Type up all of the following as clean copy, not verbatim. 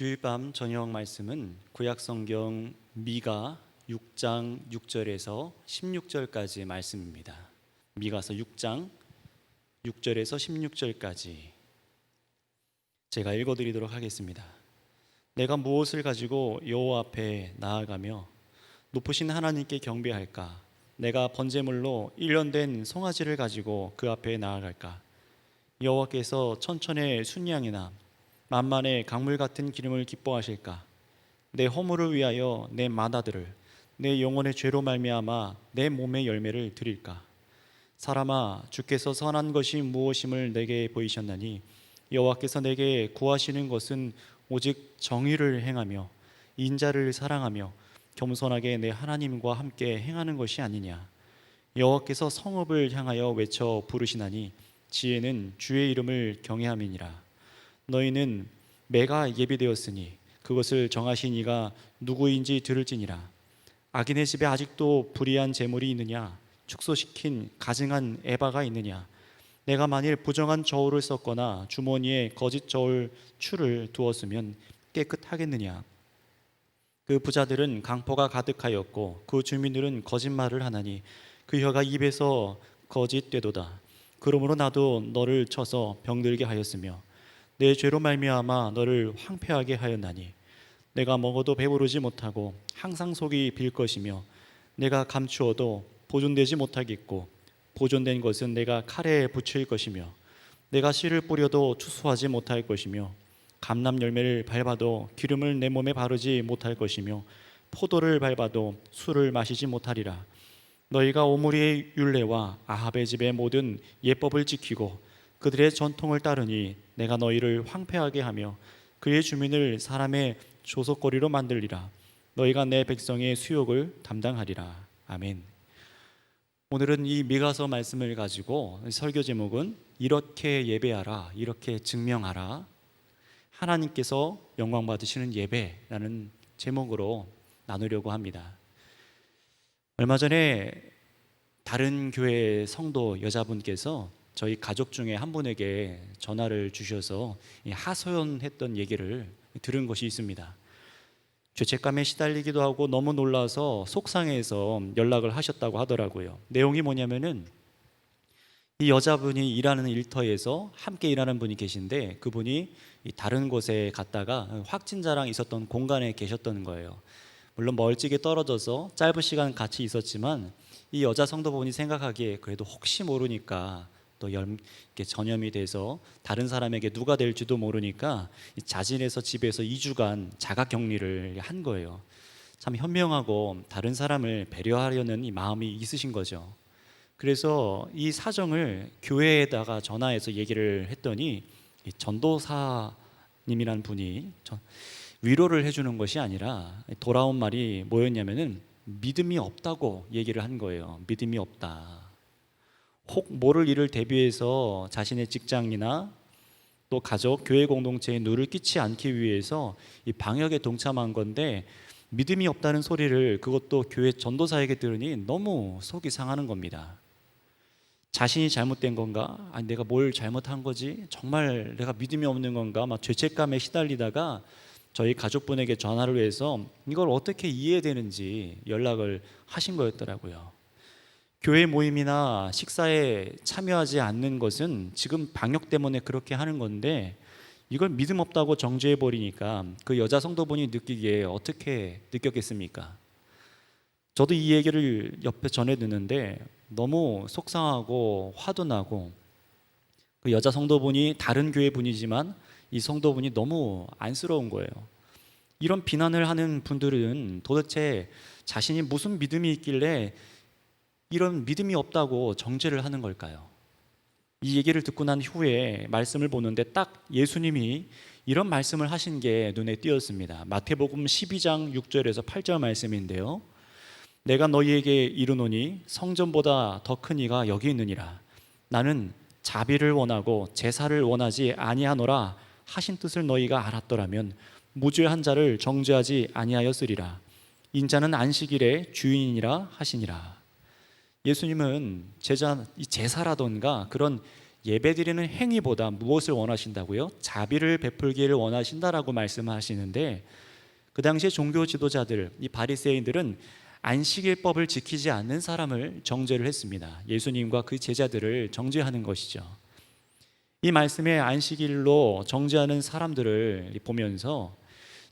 주일밤 저녁 말씀은 구약성경 미가 6장 6절에서 16절까지 말씀입니다. 미가서 6장 6절에서 16절까지 제가 읽어드리도록 하겠습니다. 내가 무엇을 가지고 여호와 앞에 나아가며 높으신 하나님께 경배할까? 내가 번제물로 1년 된 송아지를 가지고 그 앞에 나아갈까? 여호와께서 천천의 순양이나 만만의 강물 같은 기름을 기뻐하실까? 내 허물을 위하여 내 맏아들을 내 영혼의 죄로 말미암아 내 몸의 열매를 드릴까? 사람아, 주께서 선한 것이 무엇임을 내게 보이셨나니 여호와께서 내게 구하시는 것은 오직 정의를 행하며 인자를 사랑하며 겸손하게 내 하나님과 함께 행하는 것이 아니냐. 여호와께서 성읍을 향하여 외쳐 부르시나니 지혜는 주의 이름을 경외함이니라. 너희는 매가 예비되었으니 그것을 정하신 이가 누구인지 들을지니라. 악인의 집에 아직도 불의한 재물이 있느냐? 축소시킨 가증한 에바가 있느냐? 내가 만일 부정한 저울을 썼거나 주머니에 거짓 저울 추를 두었으면 깨끗하겠느냐? 그 부자들은 강포가 가득하였고 그 주민들은 거짓말을 하나니 그 혀가 입에서 거짓되도다. 그러므로 나도 너를 쳐서 병들게 하였으며 내 죄로 말미암아 너를 황폐하게 하였나니 내가 먹어도 배부르지 못하고 항상 속이 빌 것이며 내가 감추어도 보존되지 못하겠고 보존된 것은 내가 칼에 붙일 것이며 내가 씨를 뿌려도 추수하지 못할 것이며 감람 열매를 밟아도 기름을 내 몸에 바르지 못할 것이며 포도를 밟아도 술을 마시지 못하리라. 너희가 오므리의 율례와 아합의 집의 모든 예법을 지키고 그들의 전통을 따르니 내가 너희를 황폐하게 하며 그의 주민을 사람의 조속거리로 만들리라. 너희가 내 백성의 수욕을 담당하리라. 아멘. 오늘은 이 미가서 말씀을 가지고 설교 제목은 이렇게 예배하라, 이렇게 증명하라, 하나님께서 영광 받으시는 예배라는 제목으로 나누려고 합니다. 얼마 전에 다른 교회 성도 여자분께서 저희 가족 중에 한 분에게 전화를 주셔서 하소연했던 얘기를 들은 것이 있습니다. 죄책감에 시달리기도 하고 너무 놀라서 속상해서 연락을 하셨다고 하더라고요. 내용이 뭐냐면은 이 여자분이 일하는 일터에서 함께 일하는 분이 계신데 그분이 다른 곳에 갔다가 확진자랑 있었던 공간에 계셨던 거예요. 물론 멀찍이 떨어져서 짧은 시간 같이 있었지만 이 여자 성도분이 생각하기에 그래도 혹시 모르니까 또 이렇게 전염이 돼서 다른 사람에게 누가 될지도 모르니까 자진해서 집에서 2주간 자가 격리를 한 거예요. 참 현명하고 다른 사람을 배려하려는 이 마음이 있으신 거죠. 그래서 이 사정을 교회에다가 전화해서 얘기를 했더니 이 전도사님이라는 분이 위로를 해주는 것이 아니라 돌아온 말이 뭐였냐면은 믿음이 없다고 얘기를 한 거예요. 믿음이 없다. 혹 모를 일을 대비해서 자신의 직장이나 또 가족, 교회 공동체에 누를 끼치지 않기 위해서 이 방역에 동참한 건데 믿음이 없다는 소리를 그것도 교회 전도사에게 들으니 너무 속이 상하는 겁니다. 자신이 잘못된 건가? 아니 내가 뭘 잘못한 거지? 정말 내가 믿음이 없는 건가? 막 죄책감에 시달리다가 저희 가족분에게 전화를 해서 이걸 어떻게 이해해야 되는지 연락을 하신 거였더라고요. 교회 모임이나 식사에 참여하지 않는 것은 지금 방역 때문에 그렇게 하는 건데 이걸 믿음 없다고 정죄해 버리니까 그 여자 성도분이 느끼기에 어떻게 느꼈겠습니까? 저도 이 얘기를 옆에 전해 듣는데 너무 속상하고 화도 나고 그 여자 성도분이 다른 교회 분이지만 이 성도분이 너무 안쓰러운 거예요. 이런 비난을 하는 분들은 도대체 자신이 무슨 믿음이 있길래 이런 믿음이 없다고 정죄를 하는 걸까요? 이 얘기를 듣고 난 후에 말씀을 보는데 딱 예수님이 이런 말씀을 하신 게 눈에 띄었습니다. 마태복음 12장 6절에서 8절 말씀인데요. 내가 너희에게 이르노니 성전보다 더 큰 이가 여기 있느니라. 나는 자비를 원하고 제사를 원하지 아니하노라 하신 뜻을 너희가 알았더라면 무죄한 자를 정죄하지 아니하였으리라. 인자는 안식일의 주인이라 하시니라. 예수님은 제사라던가 그런 예배드리는 행위보다 무엇을 원하신다고요? 자비를 베풀기를 원하신다라고 말씀하시는데, 그 당시에 종교 지도자들, 이 바리새인들은 안식일법을 지키지 않는 사람을 정죄를 했습니다. 예수님과 그 제자들을 정죄하는 것이죠. 이 말씀에 안식일로 정죄하는 사람들을 보면서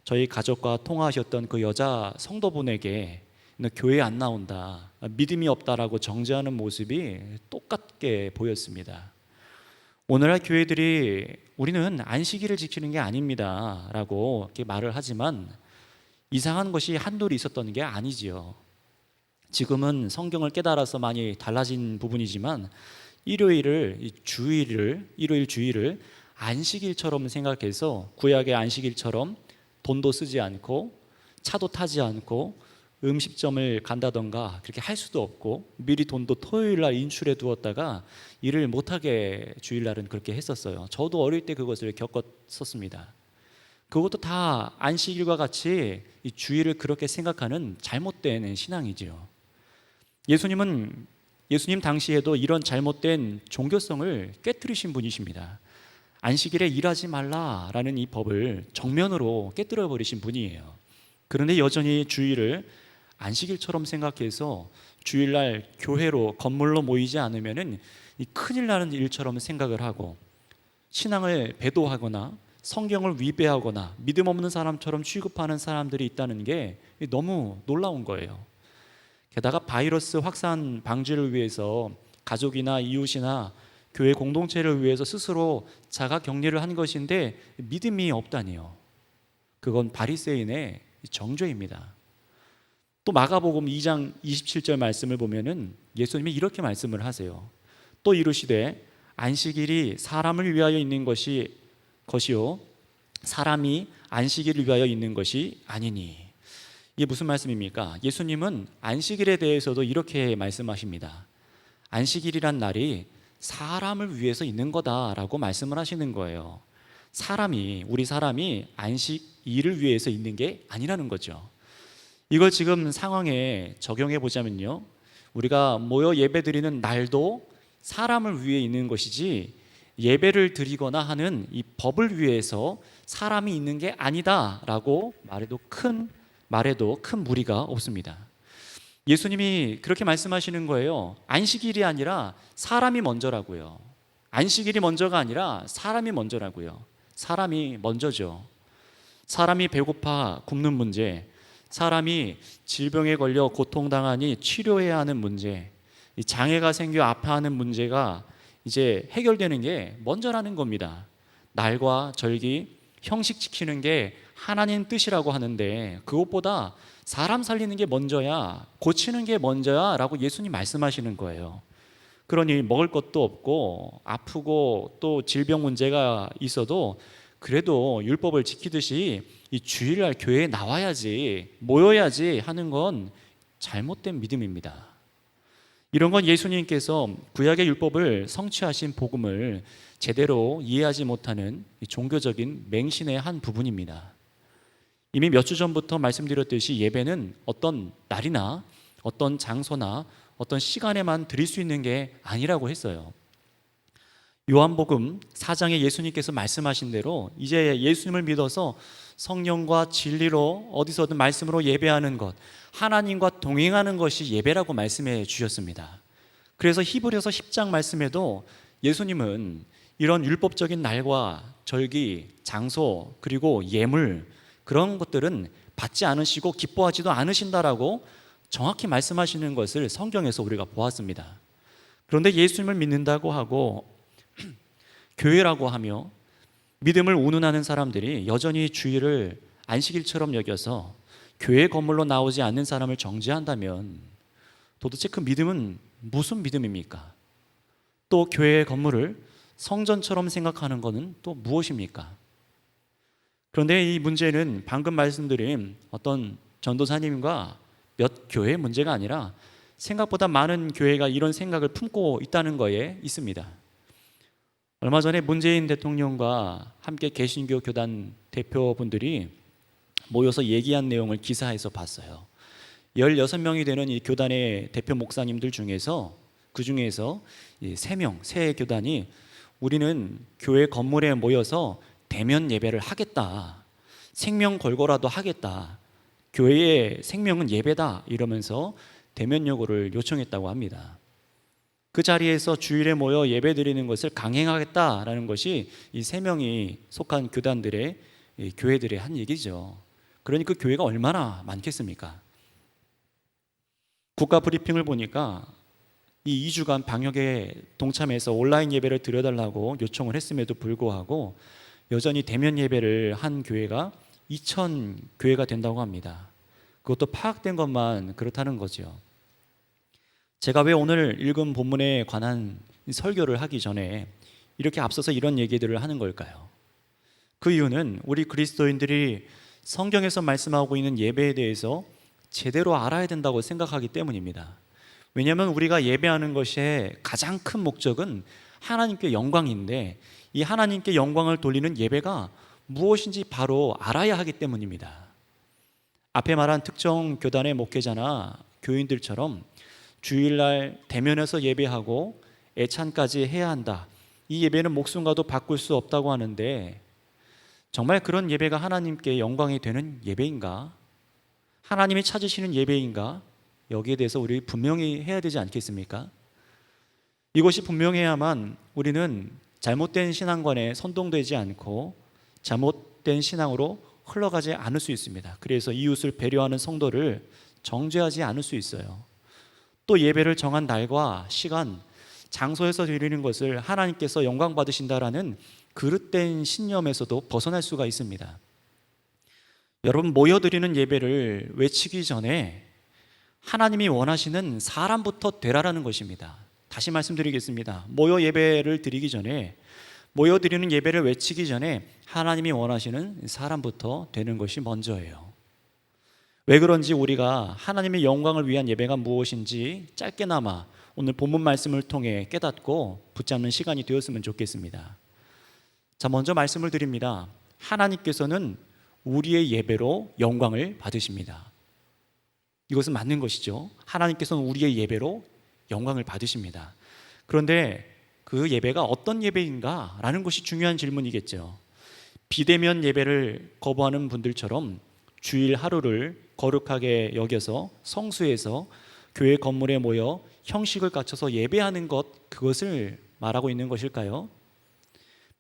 저희 가족과 통화하셨던 그 여자 성도분에게 너 교회 안 나온다, 믿음이 없다라고 정죄하는 모습이 똑같게 보였습니다. 오늘날 교회들이 우리는 안식일을 지키는 게 아닙니다 라고 이렇게 말을 하지만 이상한 것이 한둘이 있었던 게 아니지요. 지금은 성경을 깨달아서 많이 달라진 부분이지만 일요일 주일을 안식일처럼 생각해서 구약의 안식일처럼 돈도 쓰지 않고 차도 타지 않고 음식점을 간다던가 그렇게 할 수도 없고 미리 돈도 토요일날 인출해 두었다가 일을 못하게 주일날은 그렇게 했었어요. 저도 어릴 때 그것을 겪었었습니다. 그것도 다 안식일과 같이 이 주일을 그렇게 생각하는 잘못된 신앙이지요. 예수님 당시에도 이런 잘못된 종교성을 깨뜨리신 분이십니다. 안식일에 일하지 말라라는 이 법을 정면으로 깨뜨려 버리신 분이에요. 그런데 여전히 주일을 안식일처럼 생각해서 주일날 교회로 건물로 모이지 않으면은 이 큰일 나는 일처럼 생각을 하고 신앙을 배도하거나 성경을 위배하거나 믿음 없는 사람처럼 취급하는 사람들이 있다는 게 너무 놀라운 거예요. 게다가 바이러스 확산 방지를 위해서 가족이나 이웃이나 교회 공동체를 위해서 스스로 자가 격리를 한 것인데 믿음이 없다니요. 그건 바리새인의 정죄입니다. 또 마가복음 2장 27절 말씀을 보면은 예수님이 이렇게 말씀을 하세요. 또 이르시되 안식일이 사람을 위하여 있는 것이요 사람이 안식일을 위하여 있는 것이 아니니. 이게 무슨 말씀입니까? 예수님은 안식일에 대해서도 이렇게 말씀하십니다. 안식일이란 날이 사람을 위해서 있는 거다라고 말씀을 하시는 거예요. 우리 사람이 안식일을 위해서 있는 게 아니라는 거죠. 이걸 지금 상황에 적용해 보자면요, 우리가 모여 예배드리는 날도 사람을 위해 있는 것이지 예배를 드리거나 하는 이 법을 위해서 사람이 있는 게 아니다라고 말해도 큰 무리가 없습니다. 예수님이 그렇게 말씀하시는 거예요. 안식일이 아니라 사람이 먼저라고요. 안식일이 먼저가 아니라 사람이 먼저라고요. 사람이 먼저죠. 사람이 배고파 굶는 문제, 사람이 질병에 걸려 고통당하니 치료해야 하는 문제, 장애가 생겨 아파하는 문제가 이제 해결되는 게 먼저라는 겁니다. 날과 절기, 형식 지키는 게 하나님 뜻이라고 하는데 그것보다 사람 살리는 게 먼저야, 고치는 게 먼저야 라고 예수님 말씀하시는 거예요. 그러니 먹을 것도 없고 아프고 또 질병 문제가 있어도 그래도 율법을 지키듯이 이 주일날 교회에 나와야지, 모여야지 하는 건 잘못된 믿음입니다. 이런 건 예수님께서 구약의 율법을 성취하신 복음을 제대로 이해하지 못하는 종교적인 맹신의 한 부분입니다. 이미 몇 주 전부터 말씀드렸듯이 예배는 어떤 날이나 어떤 장소나 어떤 시간에만 드릴 수 있는 게 아니라고 했어요. 요한복음 4장에 예수님께서 말씀하신 대로 이제 예수님을 믿어서 성령과 진리로 어디서든 말씀으로 예배하는 것, 하나님과 동행하는 것이 예배라고 말씀해 주셨습니다. 그래서 히브리서 10장 말씀에도 예수님은 이런 율법적인 날과 절기, 장소, 그리고 예물, 그런 것들은 받지 않으시고 기뻐하지도 않으신다라고 정확히 말씀하시는 것을 성경에서 우리가 보았습니다. 그런데 예수님을 믿는다고 하고 교회라고 하며 믿음을 운운하는 사람들이 여전히 주일을 안식일처럼 여겨서 교회 건물로 나오지 않는 사람을 정죄한다면 도대체 그 믿음은 무슨 믿음입니까? 또 교회 건물을 성전처럼 생각하는 것은 또 무엇입니까? 그런데 이 문제는 방금 말씀드린 어떤 전도사님과 몇 교회의 문제가 아니라 생각보다 많은 교회가 이런 생각을 품고 있다는 거에 있습니다. 얼마 전에 문재인 대통령과 함께 개신교 교단 대표분들이 모여서 얘기한 내용을 기사에서 봤어요. 16명이 되는 이 교단의 대표 목사님들 중에서 그 중에서 3명, 세 교단이 우리는 교회 건물에 모여서 대면 예배를 하겠다, 생명 걸고라도 하겠다, 교회의 생명은 예배다 이러면서 대면 요구를 요청했다고 합니다. 그 자리에서 주일에 모여 예배 드리는 것을 강행하겠다라는 것이 이 세 명이 속한 교단들의 교회들의 한 얘기죠. 그러니 그 교회가 얼마나 많겠습니까? 국가 브리핑을 보니까 이 2주간 방역에 동참해서 온라인 예배를 드려달라고 요청을 했음에도 불구하고 여전히 대면 예배를 한 교회가 2,000 교회가 된다고 합니다. 그것도 파악된 것만 그렇다는 거죠. 제가 왜 오늘 읽은 본문에 관한 설교를 하기 전에 이렇게 앞서서 이런 얘기들을 하는 걸까요? 그 이유는 우리 그리스도인들이 성경에서 말씀하고 있는 예배에 대해서 제대로 알아야 된다고 생각하기 때문입니다. 왜냐하면 우리가 예배하는 것의 가장 큰 목적은 하나님께 영광인데, 이 하나님께 영광을 돌리는 예배가 무엇인지 바로 알아야 하기 때문입니다. 앞에 말한 특정 교단의 목회자나 교인들처럼 주일날 대면해서 예배하고 애찬까지 해야 한다, 이 예배는 목숨과도 바꿀 수 없다고 하는데, 정말 그런 예배가 하나님께 영광이 되는 예배인가? 하나님이 찾으시는 예배인가? 여기에 대해서 우리 분명히 해야 되지 않겠습니까? 이것이 분명해야만 우리는 잘못된 신앙관에 선동되지 않고 잘못된 신앙으로 흘러가지 않을 수 있습니다. 그래서 이웃을 배려하는 성도를 정죄하지 않을 수 있어요. 또 예배를 정한 날과 시간, 장소에서 드리는 것을 하나님께서 영광 받으신다라는 그릇된 신념에서도 벗어날 수가 있습니다. 여러분, 모여드리는 예배를 외치기 전에 하나님이 원하시는 사람부터 되라라는 것입니다. 다시 말씀드리겠습니다. 모여 예배를 드리기 전에, 모여드리는 예배를 외치기 전에 하나님이 원하시는 사람부터 되는 것이 먼저예요. 왜 그런지 우리가 하나님의 영광을 위한 예배가 무엇인지 짧게나마 오늘 본문 말씀을 통해 깨닫고 붙잡는 시간이 되었으면 좋겠습니다. 자, 먼저 말씀을 드립니다. 하나님께서는 우리의 예배로 영광을 받으십니다. 이것은 맞는 것이죠. 하나님께서는 우리의 예배로 영광을 받으십니다. 그런데 그 예배가 어떤 예배인가? 라는 것이 중요한 질문이겠죠. 비대면 예배를 거부하는 분들처럼 주일 하루를 거룩하게 여겨서 성수에서 교회 건물에 모여 형식을 갖춰서 예배하는 것, 그것을 말하고 있는 것일까요?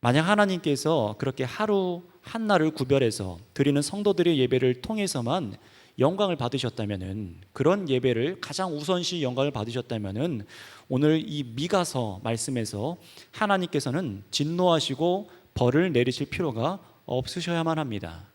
만약 하나님께서 그렇게 하루 한 날을 구별해서 드리는 성도들의 예배를 통해서만 영광을 받으셨다면은, 그런 예배를 가장 우선시 영광을 받으셨다면은 오늘 이 미가서 말씀에서 하나님께서는 진노하시고 벌을 내리실 필요가 없으셔야만 합니다.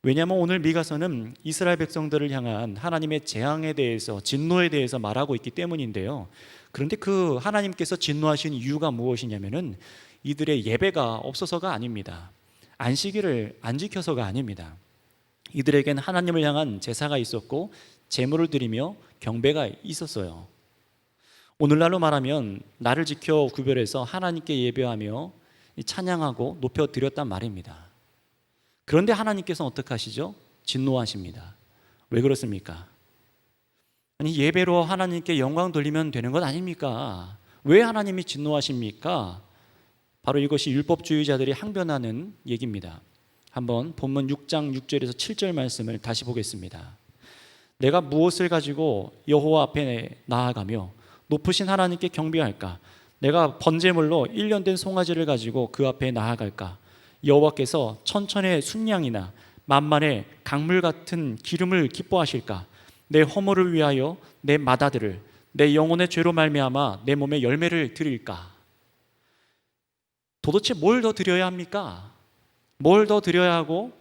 왜냐하면 오늘 미가서는 이스라엘 백성들을 향한 하나님의 재앙에 대해서, 진노에 대해서 말하고 있기 때문인데요. 그런데 그 하나님께서 진노하신 이유가 무엇이냐면은 이들의 예배가 없어서가 아닙니다. 안식일을 안 지켜서가 아닙니다. 이들에겐 하나님을 향한 제사가 있었고 제물을 드리며 경배가 있었어요. 오늘날로 말하면 날을 지켜 구별해서 하나님께 예배하며 찬양하고 높여 드렸단 말입니다. 그런데 하나님께서는 어떻게 하시죠? 진노하십니다. 왜 그렇습니까? 아니, 예배로 하나님께 영광 돌리면 되는 것 아닙니까? 왜 하나님이 진노하십니까? 바로 이것이 율법주의자들이 항변하는 얘기입니다. 한번 본문 6장 6절에서 7절 말씀을 다시 보겠습니다. 내가 무엇을 가지고 여호와 앞에 나아가며 높으신 하나님께 경배할까? 내가 번제물로 1년 된 송아지를 가지고 그 앞에 나아갈까? 여호와께서 천천의 순양이나 만만의 강물 같은 기름을 기뻐하실까? 내 허물을 위하여 내 맏아들을, 내 영혼의 죄로 말미암아 내 몸에 열매를 드릴까? 도대체 뭘 더 드려야 합니까? 뭘 더 드려야 하고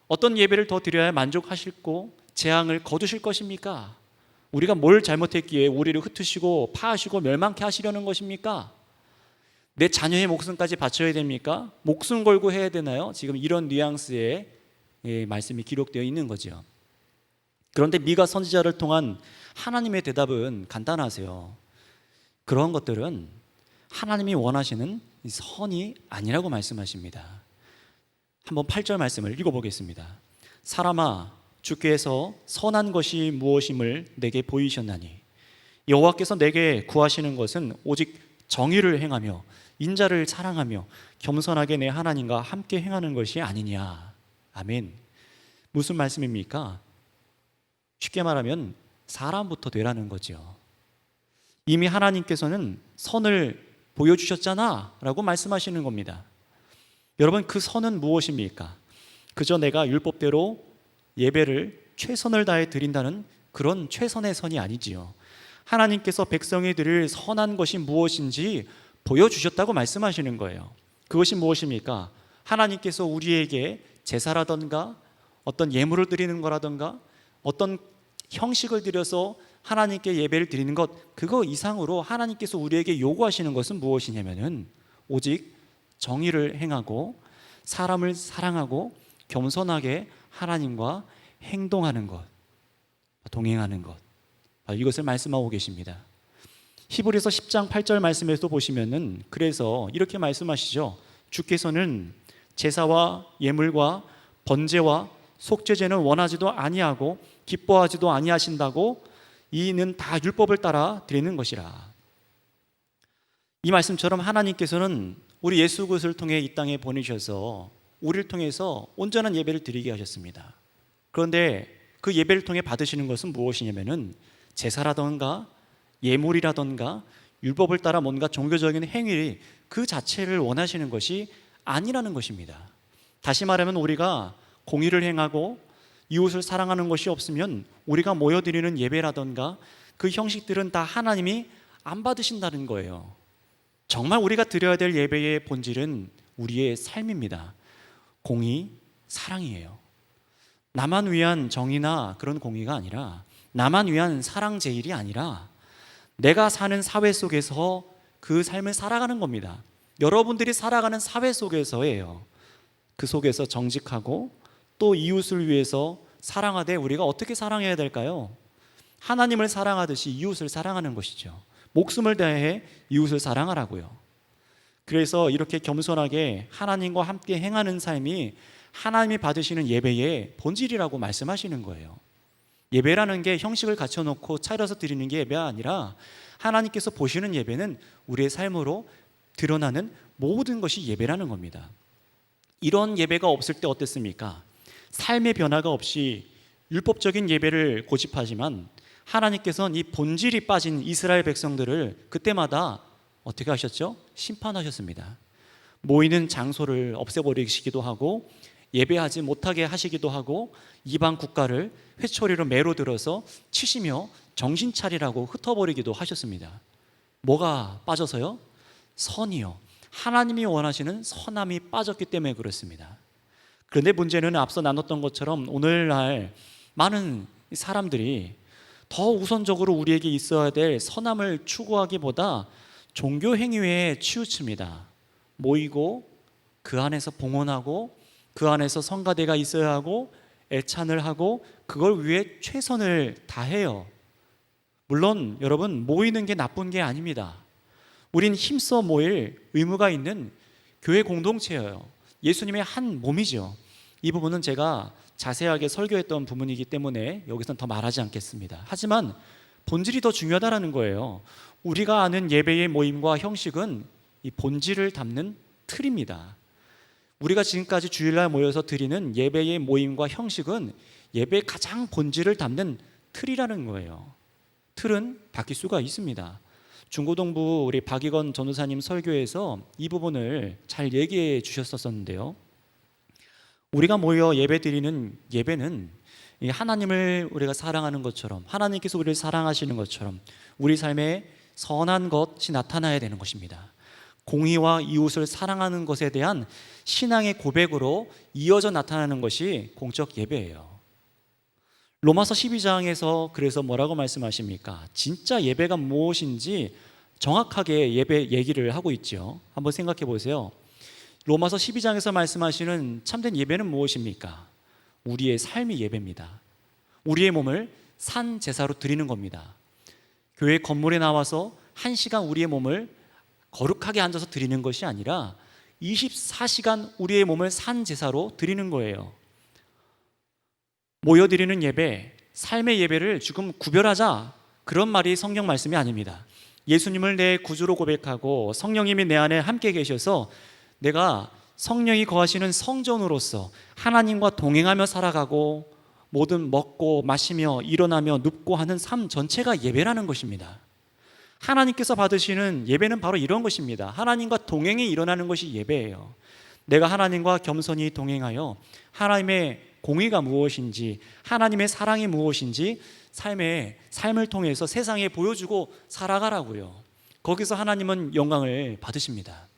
어떤 예배를 더 드려야 만족하시고 재앙을 거두실 것입니까? 우리가 뭘 잘못했기에 우리를 흩으시고 파하시고 멸망케 하시려는 것입니까? 내 자녀의 목숨까지 바쳐야 됩니까? 목숨 걸고 해야 되나요? 지금 이런 뉘앙스의 말씀이 기록되어 있는 거죠. 그런데 미가 선지자를 통한 하나님의 대답은 간단하세요. 그런 것들은 하나님이 원하시는 선이 아니라고 말씀하십니다. 한번 8절 말씀을 읽어보겠습니다. 사람아, 주께서 선한 것이 무엇임을 내게 보이셨나니 여호와께서 내게 구하시는 것은 오직 정의를 행하며 인자를 사랑하며 겸손하게 내 하나님과 함께 행하는 것이 아니냐. 아멘. 무슨 말씀입니까? 쉽게 말하면 사람부터 되라는 거죠. 이미 하나님께서는 선을 보여주셨잖아 라고 말씀하시는 겁니다. 여러분, 그 선은 무엇입니까? 그저 내가 율법대로 예배를 최선을 다해 드린다는 그런 최선의 선이 아니지요. 하나님께서 백성이 드릴 선한 것이 무엇인지 보여주셨다고 말씀하시는 거예요. 그것이 무엇입니까? 하나님께서 우리에게 제사라던가 어떤 예물을 드리는 거라던가 어떤 형식을 들여서 하나님께 예배를 드리는 것, 그거 이상으로 하나님께서 우리에게 요구하시는 것은 무엇이냐면은 오직 정의를 행하고 사람을 사랑하고 겸손하게 하나님과 행동하는 것, 동행하는 것, 이것을 말씀하고 계십니다. 히브리서 10장 8절 말씀에서 보시면은 그래서 이렇게 말씀하시죠. 주께서는 제사와 예물과 번제와 속죄제는 원하지도 아니하고 기뻐하지도 아니하신다고 이는 다 율법을 따라 드리는 것이라. 이 말씀처럼 하나님께서는 우리 예수 그리스도를 통해 이 땅에 보내셔서 우리를 통해서 온전한 예배를 드리게 하셨습니다. 그런데 그 예배를 통해 받으시는 것은 무엇이냐면은 제사라던가 예물이라던가 율법을 따라 뭔가 종교적인 행위 그 자체를 원하시는 것이 아니라는 것입니다. 다시 말하면 우리가 공의를 행하고 이웃을 사랑하는 것이 없으면 우리가 모여드리는 예배라던가 그 형식들은 다 하나님이 안 받으신다는 거예요. 정말 우리가 드려야 될 예배의 본질은 우리의 삶입니다. 공의, 사랑이에요. 나만 위한 정의나 그런 공의가 아니라, 나만 위한 사랑 제일이 아니라 내가 사는 사회 속에서 그 삶을 살아가는 겁니다. 여러분들이 살아가는 사회 속에서예요. 그 속에서 정직하고 또 이웃을 위해서 사랑하되 우리가 어떻게 사랑해야 될까요? 하나님을 사랑하듯이 이웃을 사랑하는 것이죠. 목숨을 다해 이웃을 사랑하라고요. 그래서 이렇게 겸손하게 하나님과 함께 행하는 삶이 하나님이 받으시는 예배의 본질이라고 말씀하시는 거예요. 예배라는 게 형식을 갖춰놓고 차려서 드리는 게 예배가 아니라 하나님께서 보시는 예배는 우리의 삶으로 드러나는 모든 것이 예배라는 겁니다. 이런 예배가 없을 때 어땠습니까? 삶의 변화가 없이 율법적인 예배를 고집하지만 하나님께서는 이 본질이 빠진 이스라엘 백성들을 그때마다 어떻게 하셨죠? 심판하셨습니다. 모이는 장소를 없애버리시기도 하고 예배하지 못하게 하시기도 하고 이방 국가를 회초리로 매로 들어서 치시며 정신 차리라고 흩어버리기도 하셨습니다. 뭐가 빠져서요? 선이요. 하나님이 원하시는 선함이 빠졌기 때문에 그렇습니다. 그런데 문제는 앞서 나눴던 것처럼 오늘날 많은 사람들이 더 우선적으로 우리에게 있어야 될 선함을 추구하기보다 종교 행위에 치우칩니다. 모이고 그 안에서 봉헌하고 그 안에서 성가대가 있어야 하고 애찬을 하고 그걸 위해 최선을 다해요. 물론 여러분, 모이는 게 나쁜 게 아닙니다. 우린 힘써 모일 의무가 있는 교회 공동체예요. 예수님의 한 몸이죠. 이 부분은 제가 자세하게 설교했던 부분이기 때문에 여기서는 더 말하지 않겠습니다. 하지만 본질이 더 중요하다는 거예요. 우리가 아는 예배의 모임과 형식은 이 본질을 담는 틀입니다. 우리가 지금까지 주일날 모여서 드리는 예배의 모임과 형식은 예배의 가장 본질을 담는 틀이라는 거예요. 틀은 바뀔 수가 있습니다. 중고동부 우리 박익원 전도사님 설교에서 이 부분을 잘 얘기해 주셨었는데요. 우리가 모여 예배 드리는 예배는 하나님을 우리가 사랑하는 것처럼, 하나님께서 우리를 사랑하시는 것처럼 우리 삶에 선한 것이 나타나야 되는 것입니다. 공의와 이웃을 사랑하는 것에 대한 신앙의 고백으로 이어져 나타나는 것이 공적 예배예요. 로마서 12장에서 그래서 뭐라고 말씀하십니까? 진짜 예배가 무엇인지 정확하게 예배 얘기를 하고 있죠. 한번 생각해 보세요. 로마서 12장에서 말씀하시는 참된 예배는 무엇입니까? 우리의 삶이 예배입니다. 우리의 몸을 산 제사로 드리는 겁니다. 교회 건물에 나와서 1시간 우리의 몸을 거룩하게 앉아서 드리는 것이 아니라 24시간 우리의 몸을 산 제사로 드리는 거예요. 모여드리는 예배, 삶의 예배를 조금 구별하자, 그런 말이 성경 말씀이 아닙니다. 예수님을 내 구주로 고백하고 성령님이 내 안에 함께 계셔서 내가 성령이 거하시는 성전으로서 하나님과 동행하며 살아가고 뭐든 먹고 마시며 일어나며 눕고 하는 삶 전체가 예배라는 것입니다. 하나님께서 받으시는 예배는 바로 이런 것입니다. 하나님과 동행이 일어나는 것이 예배예요. 내가 하나님과 겸손히 동행하여 하나님의 공의가 무엇인지, 하나님의 사랑이 무엇인지 삶을 통해서 세상에 보여주고 살아가라고요. 거기서 하나님은 영광을 받으십니다.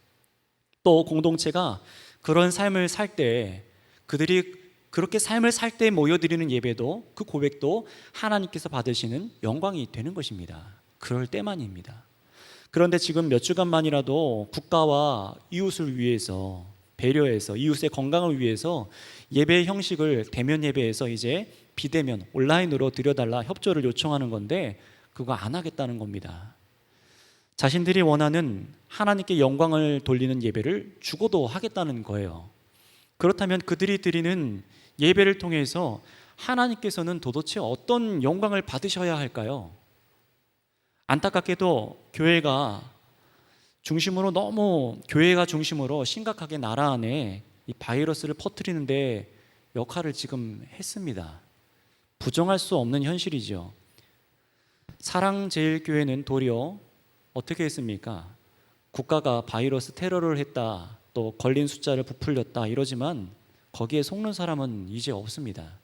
또 공동체가 그런 삶을 살 때, 그들이 그렇게 삶을 살 때 모여드리는 예배도, 그 고백도 하나님께서 받으시는 영광이 되는 것입니다. 그럴 때만입니다. 그런데 지금 몇 주간만이라도 국가와 이웃을 위해서, 배려해서 이웃의 건강을 위해서 예배 형식을 대면 예배에서 이제 비대면 온라인으로 드려달라 협조를 요청하는 건데, 그거 안 하겠다는 겁니다. 자신들이 원하는 하나님께 영광을 돌리는 예배를 죽어도 하겠다는 거예요. 그렇다면 그들이 드리는 예배를 통해서 하나님께서는 도대체 어떤 영광을 받으셔야 할까요? 안타깝게도 교회가 중심으로 심각하게 나라 안에 이 바이러스를 퍼뜨리는데 역할을 지금 했습니다. 부정할 수 없는 현실이죠. 사랑제일교회는 도리어 어떻게 했습니까? 국가가 바이러스 테러를 했다, 또 걸린 숫자를 부풀렸다 이러지만 거기에 속는 사람은 이제 없습니다.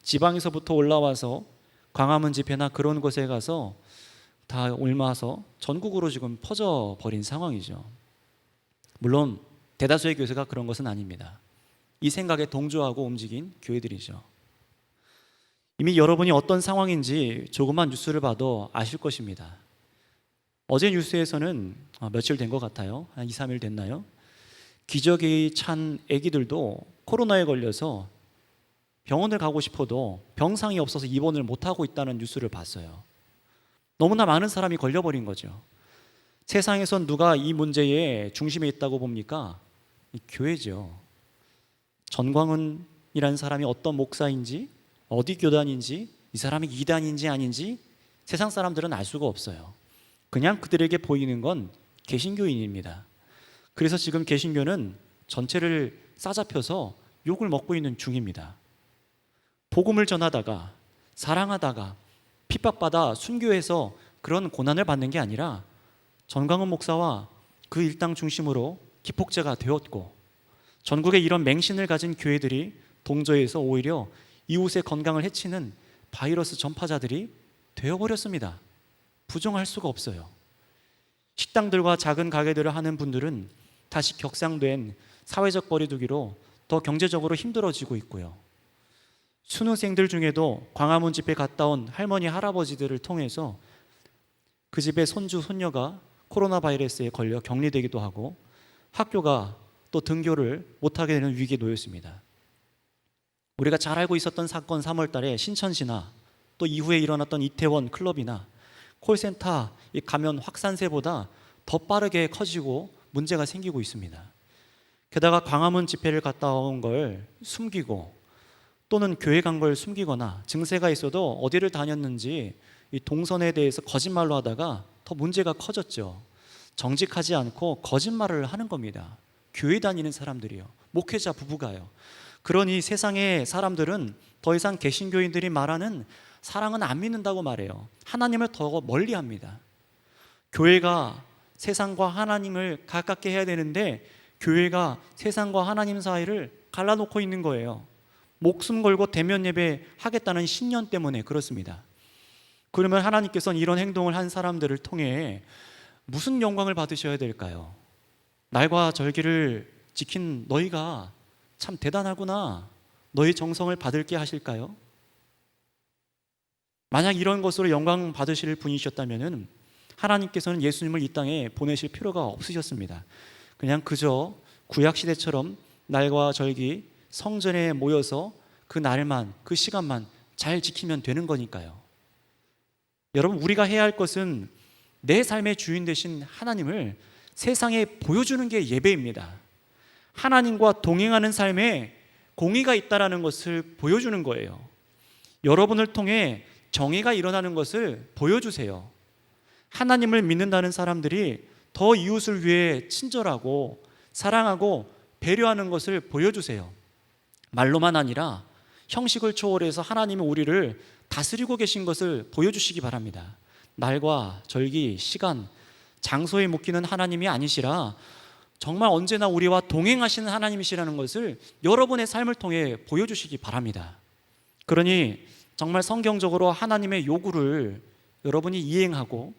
지방에서부터 올라와서 광화문 집회나 그런 곳에 가서 다 옮아서 전국으로 지금 퍼져버린 상황이죠. 물론 대다수의 교회가 그런 것은 아닙니다. 이 생각에 동조하고 움직인 교회들이죠. 이미 여러분이 어떤 상황인지 조그만 뉴스를 봐도 아실 것입니다. 어제 뉴스에서는 며칠 된 것 같아요. 한 2, 3일 됐나요? 기저귀 찬 아기들도 코로나에 걸려서 병원을 가고 싶어도 병상이 없어서 입원을 못하고 있다는 뉴스를 봤어요. 너무나 많은 사람이 걸려버린 거죠. 세상에선 누가 이 문제의 중심에 있다고 봅니까? 이 교회죠. 전광훈이라는 사람이 어떤 목사인지, 어디 교단인지, 이 사람이 이단인지 아닌지 세상 사람들은 알 수가 없어요. 그냥 그들에게 보이는 건 개신교인입니다. 그래서 지금 개신교는 전체를 싸잡혀서 욕을 먹고 있는 중입니다. 복음을 전하다가, 사랑하다가 핍박받아 순교해서 그런 고난을 받는 게 아니라 전광훈 목사와 그 일당 중심으로 기폭제가 되었고, 전국에 이런 맹신을 가진 교회들이 동조해서 오히려 이웃의 건강을 해치는 바이러스 전파자들이 되어버렸습니다. 부정할 수가 없어요. 식당들과 작은 가게들을 하는 분들은 다시 격상된 사회적 거리두기로 더 경제적으로 힘들어지고 있고요. 수능생들 중에도 광화문 집회 갔다 온 할머니, 할아버지들을 통해서 그 집의 손주, 손녀가 코로나 바이러스에 걸려 격리되기도 하고 학교가 또 등교를 못하게 되는 위기에 놓였습니다. 우리가 잘 알고 있었던 사건 3월 달에 신천지나 또 이후에 일어났던 이태원 클럽이나 콜센터 이 감염 확산세보다 더 빠르게 커지고 문제가 생기고 있습니다. 게다가 광화문 집회를 갔다 온 걸 숨기고 또는 교회 간 걸 숨기거나 증세가 있어도 어디를 다녔는지 이 동선에 대해서 거짓말로 하다가 더 문제가 커졌죠. 정직하지 않고 거짓말을 하는 겁니다. 교회 다니는 사람들이요, 목회자 부부가요. 그러니 세상의 사람들은 더 이상 개신교인들이 말하는 사랑은 안 믿는다고 말해요. 하나님을 더 멀리합니다. 교회가 세상과 하나님을 가깝게 해야 되는데 교회가 세상과 하나님 사이를 갈라놓고 있는 거예요. 목숨 걸고 대면 예배 하겠다는 신념 때문에 그렇습니다. 그러면 하나님께서는 이런 행동을 한 사람들을 통해 무슨 영광을 받으셔야 될까요? 날과 절기를 지킨 너희가 참 대단하구나, 너희 정성을 받을게 하실까요? 만약 이런 것으로 영광 받으실 분이셨다면 하나님께서는 예수님을 이 땅에 보내실 필요가 없으셨습니다. 그냥 그저 구약시대처럼 날과 절기 성전에 모여서 그 날만, 그 시간만 잘 지키면 되는 거니까요. 여러분, 우리가 해야 할 것은 내 삶의 주인 되신 하나님을 세상에 보여주는 게 예배입니다. 하나님과 동행하는 삶에 공의가 있다는 것을 보여주는 거예요. 여러분을 통해 정의가 일어나는 것을 보여주세요. 하나님을 믿는다는 사람들이 더 이웃을 위해 친절하고 사랑하고 배려하는 것을 보여주세요. 말로만 아니라 형식을 초월해서 하나님이 우리를 다스리고 계신 것을 보여주시기 바랍니다. 날과 절기, 시간, 장소에 묶이는 하나님이 아니시라 정말 언제나 우리와 동행하시는 하나님이시라는 것을 여러분의 삶을 통해 보여주시기 바랍니다. 그러니 정말 성경적으로 하나님의 요구를 여러분이 이행하고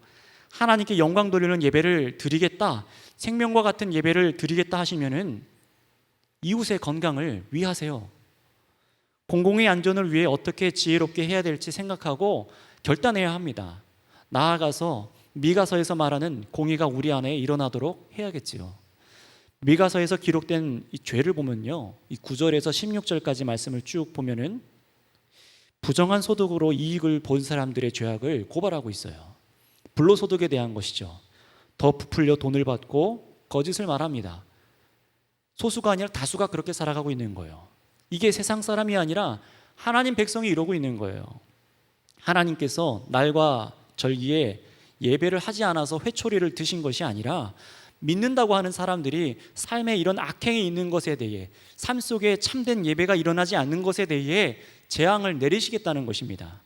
하나님께 영광 돌리는 예배를 드리겠다, 생명과 같은 예배를 드리겠다 하시면은 이웃의 건강을 위하세요. 공공의 안전을 위해 어떻게 지혜롭게 해야 될지 생각하고 결단해야 합니다. 나아가서 미가서에서 말하는 공의가 우리 안에 일어나도록 해야겠지요. 미가서에서 기록된 이 죄를 보면요, 이 9절에서 16절까지 말씀을 쭉 보면은 부정한 소득으로 이익을 본 사람들의 죄악을 고발하고 있어요. 불로소득에 대한 것이죠. 더 부풀려 돈을 받고 거짓을 말합니다. 소수가 아니라 다수가 그렇게 살아가고 있는 거예요. 이게 세상 사람이 아니라 하나님 백성이 이러고 있는 거예요. 하나님께서 날과 절기에 예배를 하지 않아서 회초리를 드신 것이 아니라 믿는다고 하는 사람들이 삶에 이런 악행이 있는 것에 대해, 삶 속에 참된 예배가 일어나지 않는 것에 대해 재앙을 내리시겠다는 것입니다.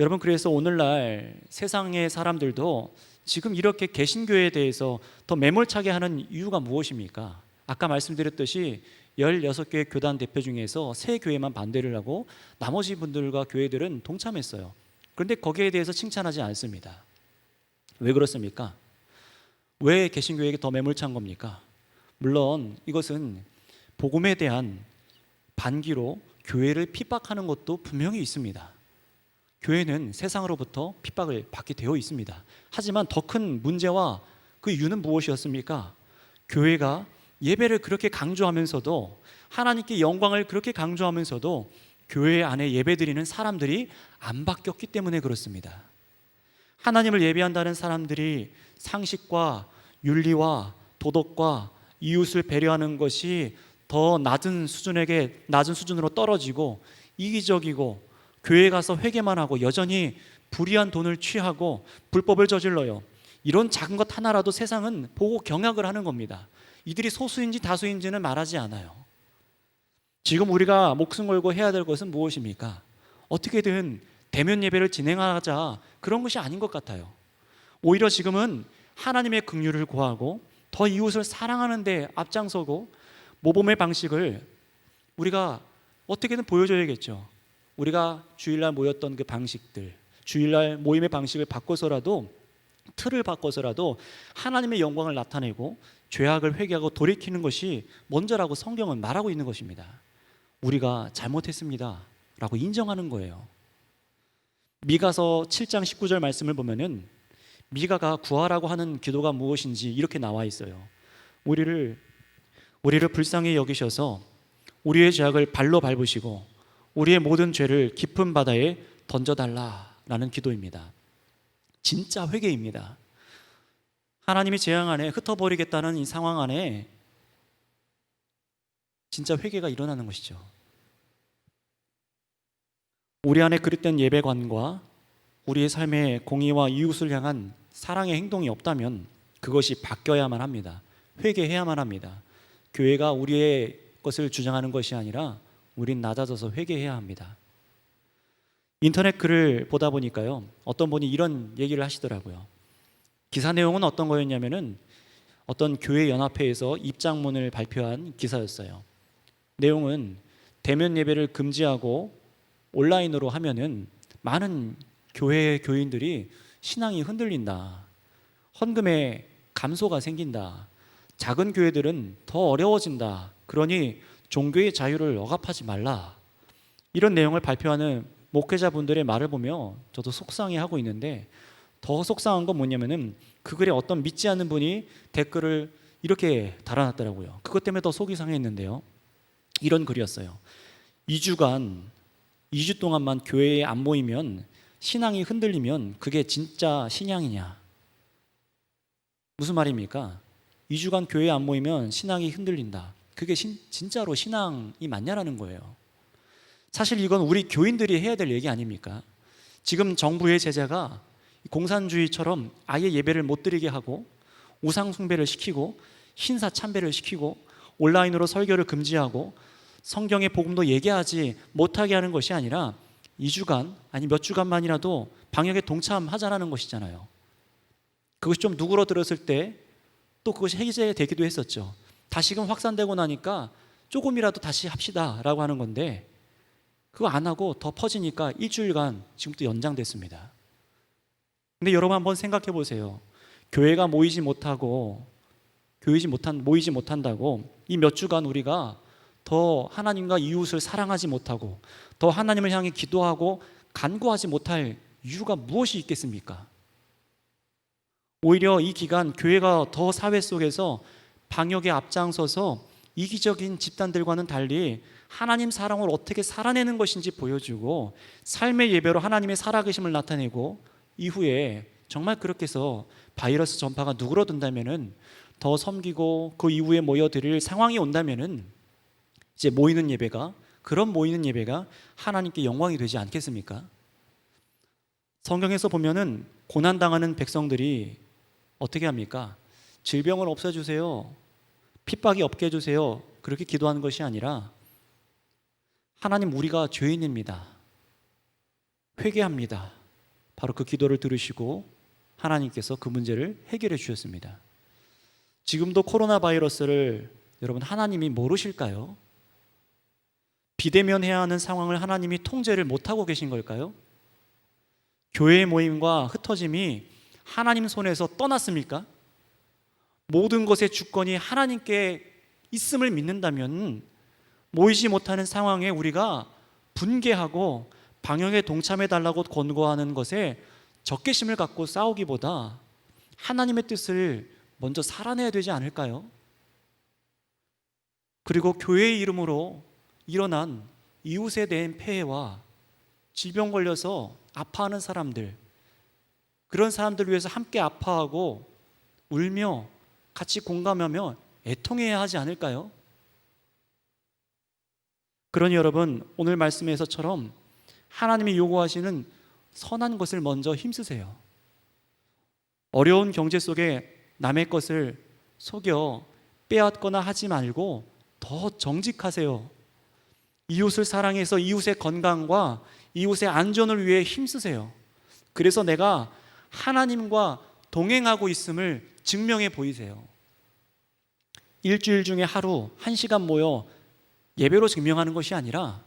여러분, 그래서 오늘날 세상의 사람들도 지금 이렇게 개신교에 대해서 더 매몰차게 하는 이유가 무엇입니까? 아까 말씀드렸듯이 16교회 교단 대표 중에서 3교회만 반대를 하고 나머지 분들과 교회들은 동참했어요. 그런데 거기에 대해서 칭찬하지 않습니다. 왜 그렇습니까? 왜 개신교에게 더 매몰찬 겁니까? 물론 이것은 복음에 대한 반기로 교회를 핍박하는 것도 분명히 있습니다. 교회는 세상으로부터 핍박을 받게 되어 있습니다. 하지만 더 큰 문제와 그 이유는 무엇이었습니까? 교회가 예배를 그렇게 강조하면서도, 하나님께 영광을 그렇게 강조하면서도 교회 안에 예배드리는 사람들이 안 바뀌었기 때문에 그렇습니다. 하나님을 예배한다는 사람들이 상식과 윤리와 도덕과 이웃을 배려하는 것이 더 낮은 수준으로 떨어지고 이기적이고 교회 가서 회개만 하고 여전히 불의한 돈을 취하고 불법을 저질러요. 이런 작은 것 하나라도 세상은 보고 경악을 하는 겁니다. 이들이 소수인지 다수인지는 말하지 않아요. 지금 우리가 목숨 걸고 해야 될 것은 무엇입니까? 어떻게든 대면 예배를 진행하자, 그런 것이 아닌 것 같아요. 오히려 지금은 하나님의 긍휼을 구하고 더 이웃을 사랑하는 데 앞장서고 모범의 방식을 우리가 어떻게든 보여줘야겠죠. 우리가 주일날 모였던 그 방식들, 주일날 모임의 방식을 바꿔서라도, 틀을 바꿔서라도 하나님의 영광을 나타내고 죄악을 회개하고 돌이키는 것이 먼저라고 성경은 말하고 있는 것입니다. 우리가 잘못했습니다 라고 인정하는 거예요. 미가서 7장 19절 말씀을 보면은 미가가 구하라고 하는 기도가 무엇인지 이렇게 나와 있어요. 우리를 불쌍히 여기셔서 우리의 죄악을 발로 밟으시고 우리의 모든 죄를 깊은 바다에 던져달라라는 기도입니다. 진짜 회개입니다. 하나님이 재앙 안에 흩어버리겠다는 이 상황 안에 진짜 회개가 일어나는 것이죠. 우리 안에 그릇된 예배관과 우리의 삶의 공의와 이웃을 향한 사랑의 행동이 없다면 그것이 바뀌어야만 합니다. 회개해야만 합니다. 교회가 우리의 것을 주장하는 것이 아니라 우린 낮아져서 회개해야 합니다. 인터넷 글을 보다 보니까요, 어떤 분이 이런 얘기를 하시더라고요. 기사 내용은 어떤 거였냐면은 어떤 교회 연합회에서 입장문을 발표한 기사였어요. 내용은 대면 예배를 금지하고 온라인으로 하면은 많은 교회 교인들이 신앙이 흔들린다, 헌금에 감소가 생긴다, 작은 교회들은 더 어려워진다, 그러니 종교의 자유를 억압하지 말라, 이런 내용을 발표하는 목회자분들의 말을 보며 저도 속상해하고 있는데, 더 속상한 건 뭐냐면은 그 글에 어떤 믿지 않는 분이 댓글을 이렇게 달아놨더라고요. 그것 때문에 더 속이 상했는데요, 이런 글이었어요. 2주 동안만 교회에 안 모이면 신앙이 흔들리면 그게 진짜 신앙이냐? 무슨 말입니까? 2주간 교회에 안 모이면 신앙이 흔들린다, 그게 진짜로 신앙이 맞냐라는 거예요. 사실 이건 우리 교인들이 해야 될 얘기 아닙니까? 지금 정부의 제재가 공산주의처럼 아예 예배를 못 드리게 하고 우상 숭배를 시키고 신사 참배를 시키고 온라인으로 설교를 금지하고 성경의 복음도 얘기하지 못하게 하는 것이 아니라 2주간 아니 몇 주간만이라도 방역에 동참하자라는 것이잖아요. 그것이 좀 누그러들었을 때 또 그것이 해제되기도 했었죠. 다시금 확산되고 나니까 조금이라도 다시 합시다 라고 하는 건데, 그거 안 하고 더 퍼지니까 일주일간 지금도 연장됐습니다. 근데 여러분 한번 생각해 보세요. 교회가 모이지 못한다고 이 몇 주간 우리가 더 하나님과 이웃을 사랑하지 못하고 더 하나님을 향해 기도하고 간구하지 못할 이유가 무엇이 있겠습니까? 오히려 이 기간 교회가 더 사회 속에서 방역에 앞장서서 이기적인 집단들과는 달리 하나님 사랑을 어떻게 살아내는 것인지 보여주고 삶의 예배로 하나님의 살아계심을 나타내고, 이후에 정말 그렇게 해서 바이러스 전파가 누그러든다면은 더 섬기고 그 이후에 모여드릴 상황이 온다면은 이제 그런 모이는 예배가 하나님께 영광이 되지 않겠습니까? 성경에서 보면은 고난당하는 백성들이 어떻게 합니까? 질병을 없애주세요, 핍박이 없게 해주세요, 그렇게 기도하는 것이 아니라 하나님, 우리가 죄인입니다, 회개합니다, 바로 그 기도를 들으시고 하나님께서 그 문제를 해결해 주셨습니다. 지금도 코로나 바이러스를 여러분 하나님이 모르실까요? 비대면해야 하는 상황을 하나님이 통제를 못하고 계신 걸까요? 교회 모임과 흩어짐이 하나님 손에서 떠났습니까? 모든 것의 주권이 하나님께 있음을 믿는다면 모이지 못하는 상황에 우리가 분개하고 방역에 동참해달라고 권고하는 것에 적개심을 갖고 싸우기보다 하나님의 뜻을 먼저 살아내야 되지 않을까요? 그리고 교회의 이름으로 일어난 이웃에 대한 폐해와 질병 걸려서 아파하는 사람들, 그런 사람들을 위해서 함께 아파하고 울며 같이 공감하며 애통해야 하지 않을까요? 그러니 여러분, 오늘 말씀에서처럼 하나님이 요구하시는 선한 것을 먼저 힘쓰세요. 어려운 경제 속에 남의 것을 속여 빼앗거나 하지 말고 더 정직하세요. 이웃을 사랑해서 이웃의 건강과 이웃의 안전을 위해 힘쓰세요. 그래서 내가 하나님과 동행하고 있음을 증명해 보이세요. 일주일 중에 하루 1시간 모여 예배로 증명하는 것이 아니라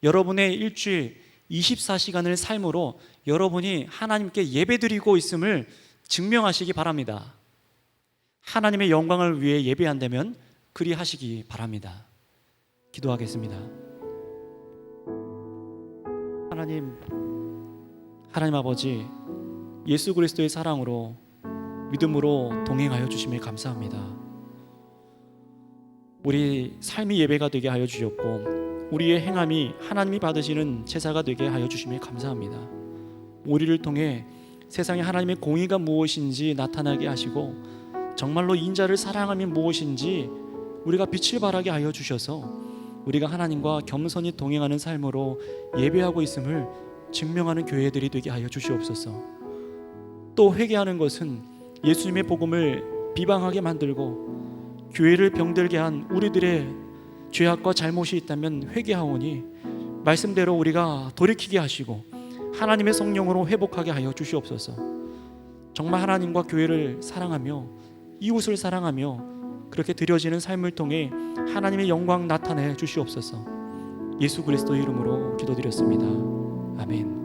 여러분의 일주일 24시간을 삶으로 여러분이 하나님께 예배드리고 있음을 증명하시기 바랍니다. 하나님의 영광을 위해 예배한다면 그리 하시기 바랍니다. 기도하겠습니다. 하나님 아버지, 예수 그리스도의 사랑으로 믿음으로 동행하여 주심에 감사합니다. 우리 삶이 예배가 되게 하여 주셨고 우리의 행함이 하나님이 받으시는 제사가 되게 하여 주심에 감사합니다. 우리를 통해 세상에 하나님의 공의가 무엇인지 나타나게 하시고 정말로 인자를 사랑하면 무엇인지 우리가 빛을 발하게 하여 주셔서 우리가 하나님과 겸손히 동행하는 삶으로 예배하고 있음을 증명하는 교회들이 되게 하여 주시옵소서. 또 회개하는 것은 예수님의 복음을 비방하게 만들고 교회를 병들게 한 우리들의 죄악과 잘못이 있다면 회개하오니 말씀대로 우리가 돌이키게 하시고 하나님의 성령으로 회복하게 하여 주시옵소서. 정말 하나님과 교회를 사랑하며 이웃을 사랑하며 그렇게 드려지는 삶을 통해 하나님의 영광 나타내 주시옵소서. 예수 그리스도의 이름으로 기도드렸습니다. 아멘.